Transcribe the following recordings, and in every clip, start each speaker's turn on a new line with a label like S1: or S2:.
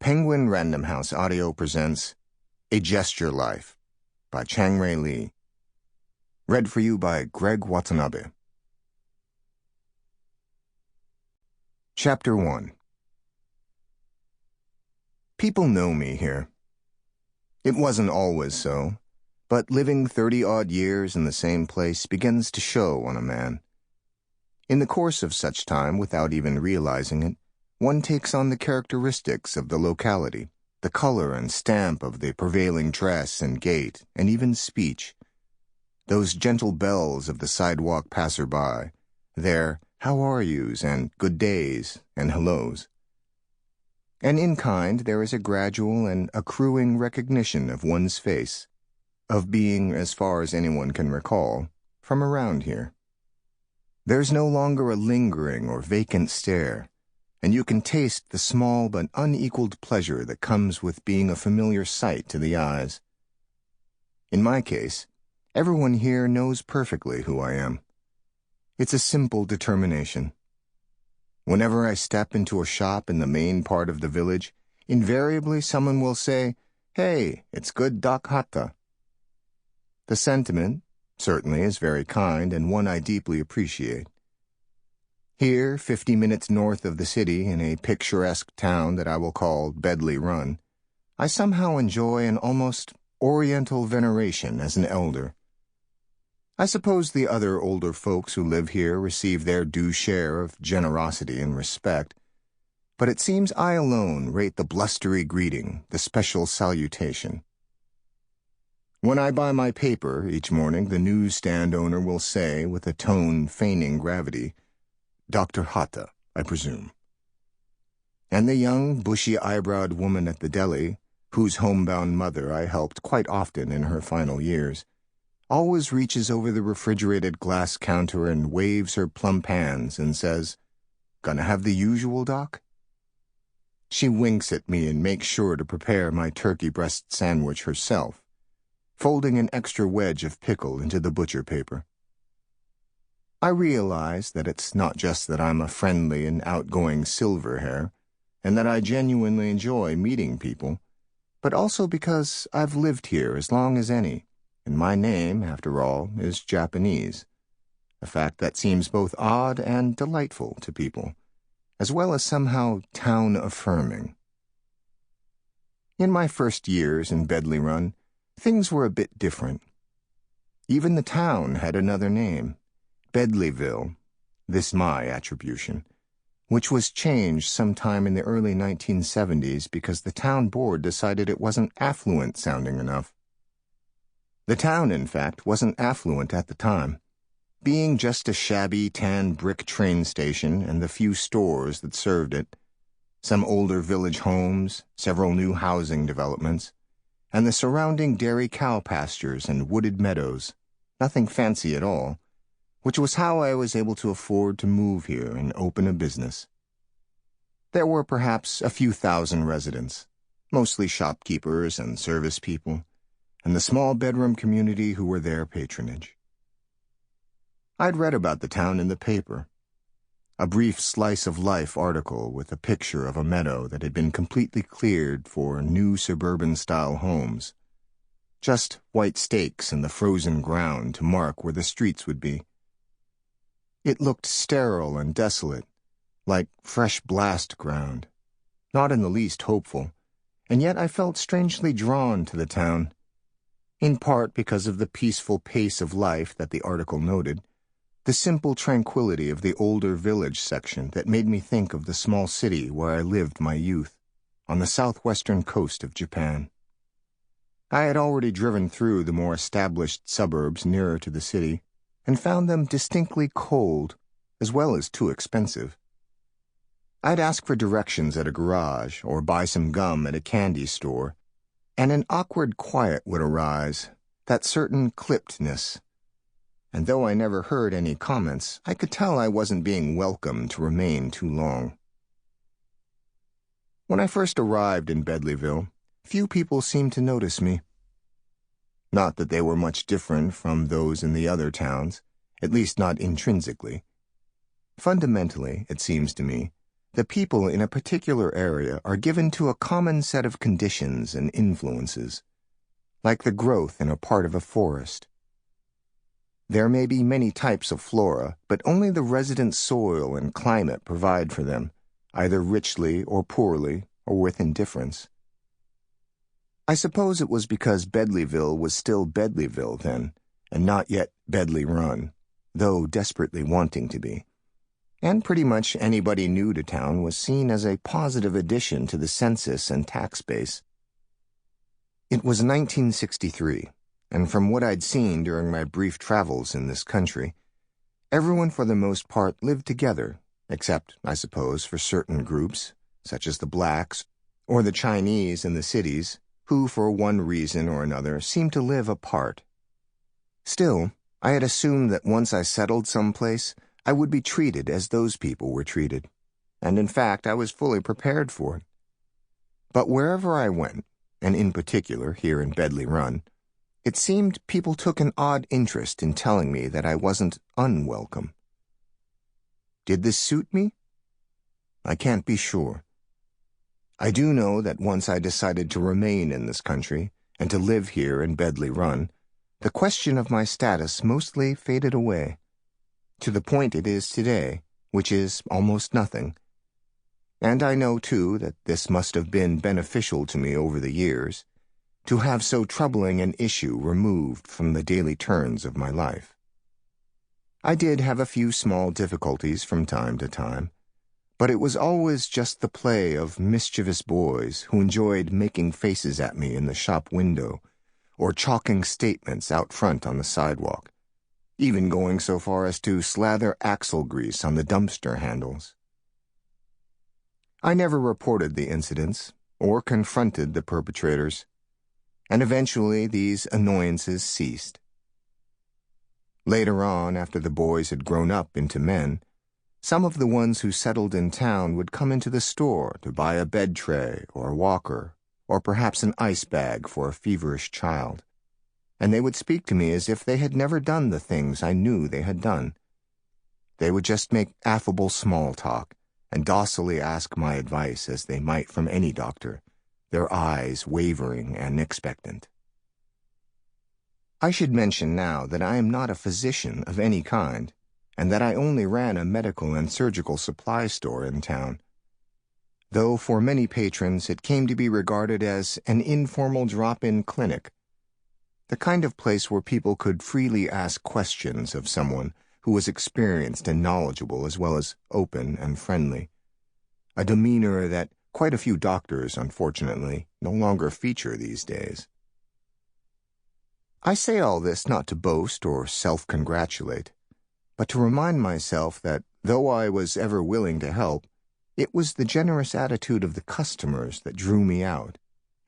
S1: Penguin Random House Audio presents A Gesture Life by Chang-Rae Lee. Read for you by Greg Watanabe. Chapter 1. People know me here. It wasn't always so, but living 30-odd years in the same place begins to show on a man. In the course of such time, without even realizing it, one takes on the characteristics of the locality, the color and stamp of the prevailing dress and gait, and even speech. Those gentle bells of the sidewalk passer-by, their how are yous and good days and hellos. And in kind there is a gradual and accruing recognition of one's face, of being, as far as anyone can recall, from around here. There's no longer a lingering or vacant stare, and you can taste the small but unequaled pleasure that comes with being a familiar sight to the eyes. In my case, everyone here knows perfectly who I am. It's a simple determination. Whenever I step into a shop in the main part of the village, invariably someone will say, "Hey, it's good Doc Hata." The sentiment, certainly, is very kind and one I deeply appreciate. Here, 50 minutes north of the city, in a picturesque town that I will call Bedley Run, I somehow enjoy an almost oriental veneration as an elder. I suppose the other older folks who live here receive their due share of generosity and respect, but it seems I alone rate the blustery greeting, the special salutation. When I buy my paper each morning, the newsstand owner will say, with a tone feigning gravity, "Dr. Hata, I presume." And the young, bushy-eyebrowed woman at the deli, whose homebound mother I helped quite often in her final years, always reaches over the refrigerated glass counter and waves her plump hands and says, "Gonna have the usual, Doc?" She winks at me and makes sure to prepare my turkey breast sandwich herself, folding an extra wedge of pickle into the butcher paper. I realize that it's not just that I'm a friendly and outgoing Silverhair, and that I genuinely enjoy meeting people, but also because I've lived here as long as any, and my name, after all, is Japanese, a fact that seems both odd and delightful to people, as well as somehow town-affirming. In my first years in Bedley Run, things were a bit different. Even the town had another name, Bedleyville, this my attribution, which was changed sometime in the early 1970s because the town board decided it wasn't affluent sounding enough. The town, in fact, wasn't affluent at the time, being just a shabby tan brick train station and the few stores that served it, some older village homes, several new housing developments, and the surrounding dairy cow pastures and wooded meadows, nothing fancy at all, which was how I was able to afford to move here and open a business. There were perhaps a few thousand residents, mostly shopkeepers and service people, and the small bedroom community who were their patronage. I'd read about the town in the paper, a brief slice-of-life article with a picture of a meadow that had been completely cleared for new suburban-style homes, just white stakes in the frozen ground to mark where the streets would be. It looked sterile and desolate, like fresh blast ground, not in the least hopeful, and yet I felt strangely drawn to the town, in part because of the peaceful pace of life that the article noted, the simple tranquility of the older village section that made me think of the small city where I lived my youth, on the southwestern coast of Japan. I had already driven through the more established suburbs nearer to the city, and found them distinctly cold, as well as too expensive. I'd ask for directions at a garage or buy some gum at a candy store, and an awkward quiet would arise, that certain clippedness. And though I never heard any comments, I could tell I wasn't being welcomed to remain too long. When I first arrived in Bedleyville, few people seemed to notice me. Not that they were much different from those in the other towns, at least not intrinsically. Fundamentally, it seems to me, the people in a particular area are given to a common set of conditions and influences, like the growth in a part of a forest. There may be many types of flora, but only the resident soil and climate provide for them, either richly or poorly, or with indifference. I suppose it was because Bedleyville was still Bedleyville then, and not yet Bedley Run, though desperately wanting to be. And pretty much anybody new to town was seen as a positive addition to the census and tax base. It was 1963, and from what I'd seen during my brief travels in this country, everyone for the most part lived together, except, I suppose, for certain groups, such as the blacks or the Chinese in the cities, who for one reason or another seemed to live apart. Still, I had assumed that once I settled someplace, I would be treated as those people were treated, and in fact I was fully prepared for it. But wherever I went, and in particular here in Bedley Run, it seemed people took an odd interest in telling me that I wasn't unwelcome. Did this suit me? I can't be sure. I do know that once I decided to remain in this country and to live here in Bedley Run, the question of my status mostly faded away, to the point it is today, which is almost nothing. And I know, too, that this must have been beneficial to me over the years, to have so troubling an issue removed from the daily turns of my life. I did have a few small difficulties from time to time, but it was always just the play of mischievous boys who enjoyed making faces at me in the shop window or chalking statements out front on the sidewalk, even going so far as to slather axle grease on the dumpster handles. I never reported the incidents or confronted the perpetrators, and eventually these annoyances ceased. Later on, after the boys had grown up into men, some of the ones who settled in town would come into the store to buy a bed tray or a walker, or perhaps an ice bag for a feverish child, and they would speak to me as if they had never done the things I knew they had done. They would just make affable small talk and docilely ask my advice as they might from any doctor, their eyes wavering and expectant. I should mention now that I am not a physician of any kind, and that I only ran a medical and surgical supply store in town, though for many patrons it came to be regarded as an informal drop-in clinic, the kind of place where people could freely ask questions of someone who was experienced and knowledgeable as well as open and friendly, a demeanor that quite a few doctors, unfortunately, no longer feature these days. I say all this not to boast or self-congratulate, but to remind myself that, though I was ever willing to help, it was the generous attitude of the customers that drew me out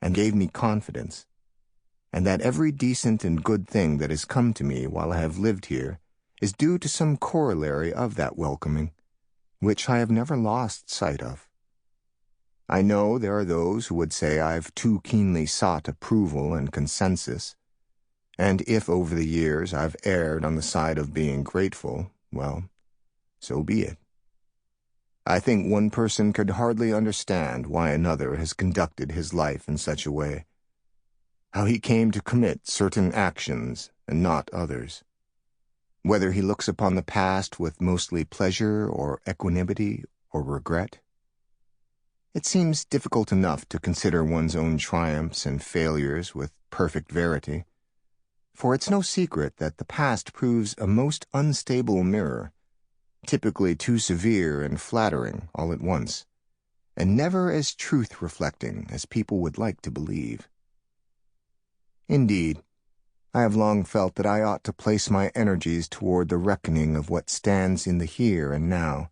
S1: and gave me confidence, and that every decent and good thing that has come to me while I have lived here is due to some corollary of that welcoming, which I have never lost sight of. I know there are those who would say I've too keenly sought approval and consensus, and if over the years I've erred on the side of being grateful, well, so be it. I think one person could hardly understand why another has conducted his life in such a way, how he came to commit certain actions and not others, whether he looks upon the past with mostly pleasure or equanimity or regret. It seems difficult enough to consider one's own triumphs and failures with perfect verity, for it's no secret that the past proves a most unstable mirror, typically too severe and flattering all at once, and never as truth-reflecting as people would like to believe. Indeed, I have long felt that I ought to place my energies toward the reckoning of what stands in the here and now,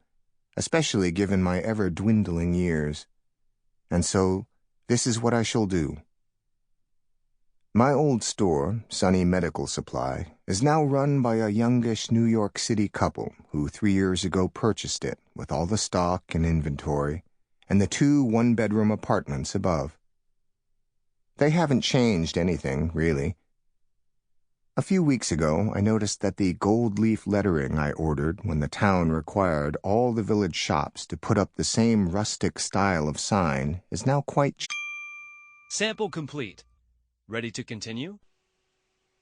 S1: especially given my ever-dwindling years, and so this is what I shall do. My old store, Sunny Medical Supply, is now run by a youngish New York City couple who 3 years ago purchased it with all the stock and inventory and the 2 one-bedroom apartments above. They haven't changed anything, really. A few weeks ago, I noticed that the gold leaf lettering I ordered when the town required all the village shops to put up the same rustic style of sign is now quite
S2: Sample complete. Ready to continue?